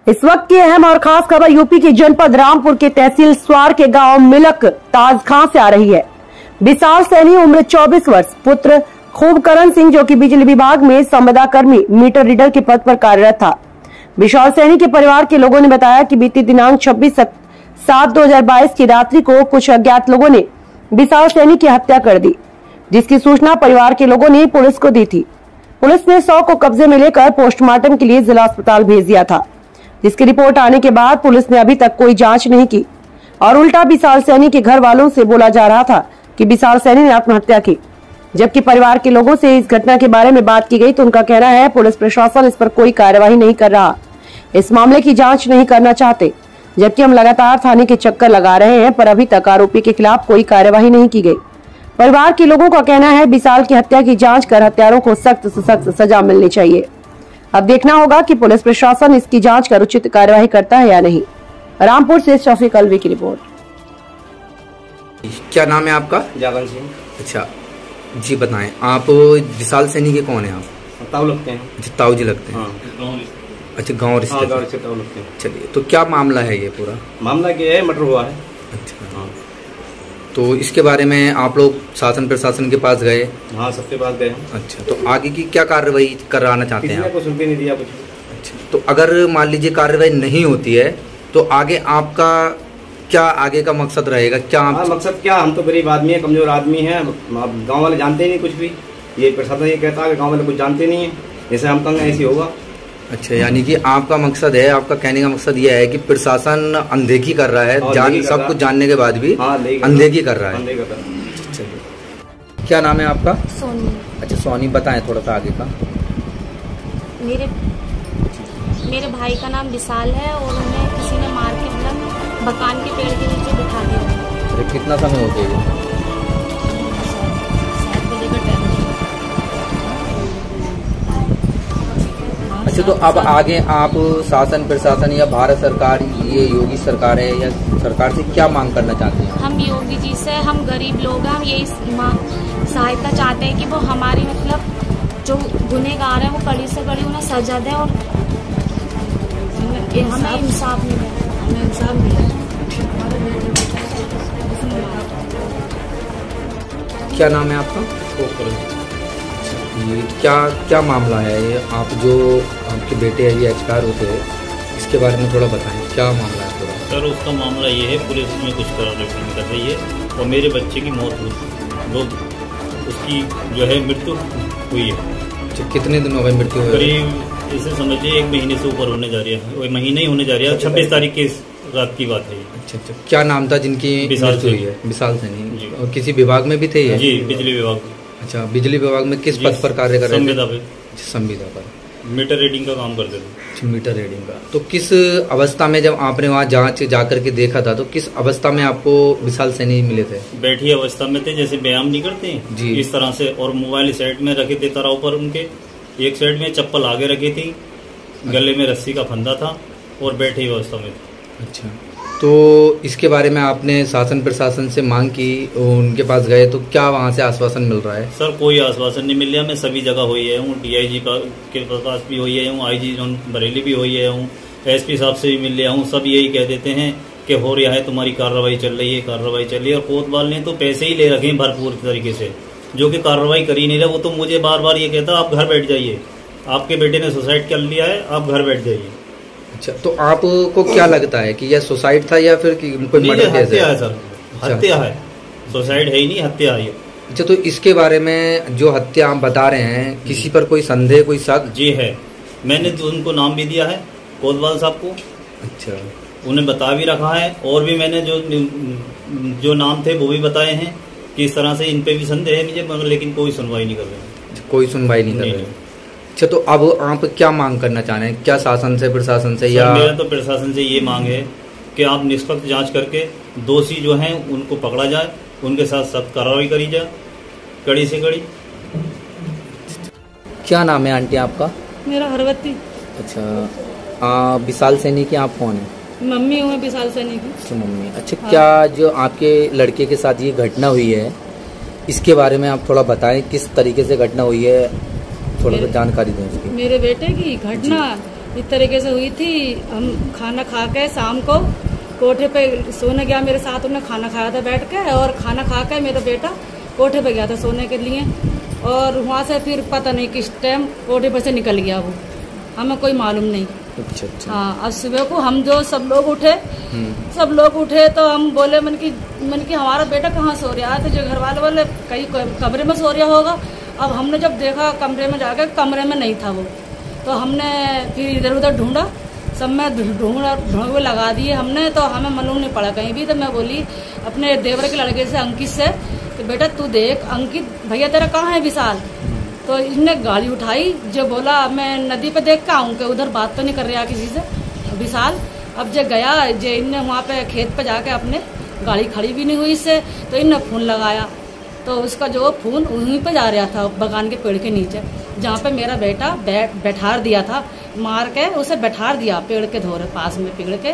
इस वक्त की अहम और खास खबर यूपी के जनपद रामपुर के तहसील स्वार के गांव मिलक ताज खां से आ रही है। विशाल सैनी उम्र 24 वर्ष पुत्र खूबकरण सिंह जो कि बिजली विभाग में संविदा कर्मी मीटर रीडर के पद पर कार्यरत था। विशाल सैनी के परिवार के लोगों ने बताया कि बीती दिनांक 26/7/2022 की रात्रि को कुछ अज्ञात लोगों ने विशाल सैनी की हत्या कर दी, जिसकी सूचना परिवार के लोगों ने पुलिस को दी थी। पुलिस ने शव को कब्जे में लेकर पोस्टमार्टम के लिए जिला अस्पताल भेज दिया था, जिसकी रिपोर्ट आने के बाद पुलिस ने अभी तक कोई जांच नहीं की और उल्टा विशाल सैनी के घर वालों से बोला जा रहा था कि विशाल सैनी ने आत्महत्या की। जबकि परिवार के लोगों से इस घटना के बारे में बात की गई तो उनका कहना है पुलिस प्रशासन इस पर कोई कार्यवाही नहीं कर रहा, इस मामले की जांच नहीं करना चाहते। जबकि हम लगातार थाने के चक्कर लगा रहे हैं पर अभी तक आरोपी के खिलाफ कोई कार्यवाही नहीं की गई। परिवार के लोगों का कहना है विशाल की हत्या की जांच कर हत्यारों को सख्त से सख्त सजा मिलनी चाहिए। अब देखना होगा कि पुलिस प्रशासन इसकी जांच कर उचित कार्यवाही करता है या नहीं। रामपुर से शफीक अलवी की रिपोर्ट। क्या नाम है आपका? जागन सिंह। अच्छा जी, बताएं आप विशाल सैनी के कौन है? आप ताऊ लगते हैं। अच्छा, ताऊ जी लगते हैं। हाँ। अच्छा, गाँव रिश्ते ताऊ लगते हैं। चलिए, तो क्या मामला है ये पूरा? मामला क्या है, मर्डर हुआ है। अच्छा हाँ, तो इसके बारे में आप लोग शासन प्रशासन के पास गए? हाँ, सबके पास गए। अच्छा, तो आगे की क्या कार्रवाई कराना चाहते हैं? कुछ सुनते नहीं दिया कुछ। अच्छा, तो अगर मान लीजिए कार्रवाई नहीं होती है तो आगे आपका क्या आगे का मकसद रहेगा? क्या मकसद क्या, हम तो गरीब आदमी है, कमजोर आदमी है, गाँव वाले जानते नहीं कुछ भी। ये प्रशासन ये कहता है गाँव वाले कुछ जानते नहीं है, जैसे हम कहेंगे ऐसे होगा। अच्छा, यानी कि आपका मकसद है, आपका कहने का मकसद ये है कि प्रशासन अनदेखी कर रहा है, सब कुछ जानने के बाद भी अनदेखी कर रहा है। चलिए, क्या नाम है आपका? सोनी। अच्छा सोनी, बताएं थोड़ा सा आगे का। मेरे भाई का नाम विशाल है और उन्हें किसी ने मार के मतलब बकान के पेड़ के नीचे बिठा दिया। अरे कितना समय हो गया? अच्छा, तो अब आगे आप शासन प्रशासन या भारत सरकार, ये योगी सरकार है या सरकार से क्या मांग करना चाहते हैं? हम योगी जी से, हम गरीब लोग हैं, हम यही सहायता चाहते हैं कि वो हमारी मतलब जो गुनहगार है वो कड़ी से कड़ी उन्हें सजा दे और हमें इंसाफ मिले। क्या नाम है आपका? ये क्या मामला है? ये आप जो आपके बेटे अभी एक्सपायर होते हैं, इसके बारे में थोड़ा बताएं, क्या मामला है पूरा? सर, उसका मामला ये है, पुलिस उसमें कुछ कार्रवाई कर रही है और मेरे बच्चे की मौत हुई, वो उसकी जो है मृत्यु हुई है। अच्छा, कितने दिन हो गए मृत्यु हुई? करीब इसे समझिए 1 महीने से ऊपर होने जा रही है, वो महीने ही होने जा रही है। 26 तारीख की रात की बात है। अच्छा, क्या नाम था जिनकी मृत्यु हुई है? विशाल सैनी। और किसी विभाग में भी थे ये? जी, बिजली विभाग। अच्छा, बिजली विभाग में किस पद पर कार्य कर रहे थे? संविदा पर मीटर रीडिंग का काम करते थे। अच्छा, मीटर रीडिंग का। तो किस अवस्था में जब आपने वहाँ जांच जाकर के देखा था तो किस अवस्था में आपको विशाल सैनी मिले थे? बैठी अवस्था में थे, जैसे व्यायाम नहीं करते हैं जी, इस तरह से, और मोबाइल साइड में रखे थे तराव पर उनके, एक साइड में चप्पल आगे रखी थी, गले में रस्सी का फंदा था और बैठी अवस्था में थी। अच्छा, तो इसके बारे में आपने शासन प्रशासन से मांग की, उनके पास गए तो क्या वहाँ से आश्वासन मिल रहा है? सर, कोई आश्वासन नहीं मिल रहा। मैं सभी जगह हुई है हूँ, DIG के पास भी हुई है हूँ, IG बरेली भी हुई है हूँ, SP साहब से भी मिल लिया हूँ। सब यही कह देते हैं कि हो रहा है, तुम्हारी कार्रवाई चल रही है, कार्रवाई चल रही है। और कोतवाल ने तो पैसे ही ले रखे हैं भरपूर तरीके से, जो कि कार्रवाई कर ही नहीं रहा। वो तो मुझे बार बार ये कहता आप घर बैठ जाइए, आपके बेटे ने सुसाइड कर लिया है, आप घर बैठ जाइए। अच्छा, तो आपको क्या लगता है कि यह सुसाइड था या फिर कोई मर्डर केस है? हत्या है सर, हत्या है, सुसाइड है ही नहीं, हत्या है। अच्छा, तो इसके बारे में जो हत्या आप बता रहे हैं, किसी पर कोई संदेह, कोई शक? जी है, मैंने तो उनको नाम भी दिया है कोतवाल साहब को। अच्छा, उन्हें बता भी रखा है और भी मैंने जो नाम थे वो भी बताए हैं कि इस तरह से इन पे भी संदेह है मुझे, मगर लेकिन कोई सुनवाई नहीं कर रहे। कोई सुनवाई नहीं कर रहे। अच्छा, तो अब आप क्या मांग करना चाह रहे हैं? क्या शासन से प्रशासन से? या मेरा तो प्रशासन से ये मांग है कि आप निष्पक्ष जांच करके दोषी जो हैं उनको पकड़ा जाए, उनके साथ सख्त कार्रवाई करी जाए, कड़ी से कड़ी। क्या नाम है आंटी आपका? मेरा हरवती। अच्छा, विशाल सैनी की आप कौन है? मम्मी हूँ विशाल सैनी की। अच्छा, मम्मी। अच्छा, क्या जो आपके लड़के के साथ ये घटना हुई है, इसके बारे में आप थोड़ा बताएं, किस तरीके से घटना हुई है, थोड़ा सा जानकारी दें इसकी। मेरे बेटे की घटना इस तरीके से हुई थी। हम खाना खा के शाम को कोठे पे सोने गया मेरे साथ, उन्हें खाना खाया था बैठ के, और खाना खा के मेरा बेटा कोठे पे गया था सोने के लिए, और वहाँ से फिर पता नहीं किस टाइम कोठे पर से निकल गया वो, हमें कोई मालूम नहीं। अच्छा अच्छा। हाँ, अब सुबह को हम जो सब लोग उठे तो हम बोले मन की हमारा बेटा कहाँ सो रहा है, तो जो घर वाले बोले कहीं कमरे में सो रहा होगा। अब हमने जब देखा कमरे में जाकर, कमरे में नहीं था वो, तो हमने फिर इधर उधर ढूंढा, सब में ढूंढ लगा दिए हमने, तो हमें मालूम नहीं पड़ा कहीं भी। तो मैं बोली अपने देवर के लड़के से, अंकित से, कि बेटा तू देख, अंकित भैया तेरा कहाँ है विशाल। तो इसने गाड़ी उठाई, जो बोला मैं नदी पे देख के आऊँ कि उधर बात तो नहीं कर रहा किसी से विशाल। अब जो गया, जो इनने वहाँ पे खेत पे जाके अपने गाड़ी खड़ी भी नहीं हुई इससे, तो इनने फोन लगाया, तो उसका जो फोन वहीं पे जा रहा था बगान के पेड़ के नीचे, जहाँ पे मेरा बेटा बैठार दिया था, मार के उसे बैठार दिया पेड़ के धोरे पास में, पेड़ के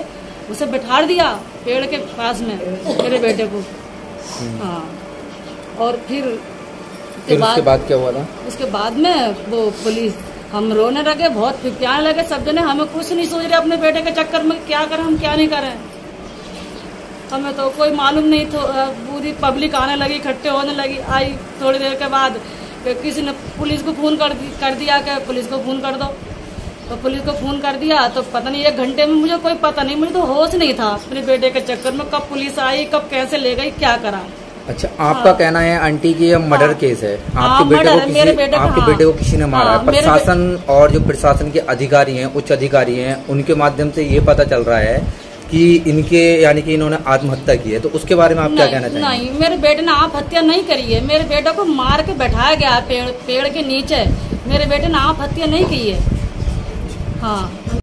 उसे बैठार दिया पेड़ के पास में मेरे बेटे को। हाँ, और फिर उसके बाद क्या हुआ था? उसके बाद में वो पुलिस, हम रोने लगे, बहुत फिपियाने लगे सब जने, हमें कुछ नहीं सोच रहे अपने बेटे के चक्कर में क्या करें हम क्या नहीं करें, हमें तो कोई मालूम नहीं था। पूरी पब्लिक आने लगी, इकट्ठे होने लगी। आई थोड़ी देर के बाद किसी ने पुलिस को फोन कर दिया कि पुलिस को फोन कर दो, तो पुलिस को फोन कर दिया, तो पता नहीं 1 घंटे में, मुझे कोई पता नहीं, मुझे तो होश नहीं था अपने बेटे के चक्कर में, कब पुलिस आई, कब कैसे ले गई, क्या करा। अच्छा, आपका कहना है आंटी की ये मर्डर केस है, आपके बेटे को किसी ने मारा है। प्रशासन और जो प्रशासन के अधिकारी हैं, उच्च अधिकारी हैं, उनके माध्यम से ये पता चल रहा है कि इनके यानी कि इन्होंने आत्महत्या की है, तो उसके बारे में आप क्या कहना चाहेंगे? नहीं, मेरे बेटे ने आत्महत्या नहीं करी है, मेरे बेटे को मार के बैठाया गया पेड़ के नीचे, मेरे बेटे ने आत्महत्या नहीं की है। हाँ,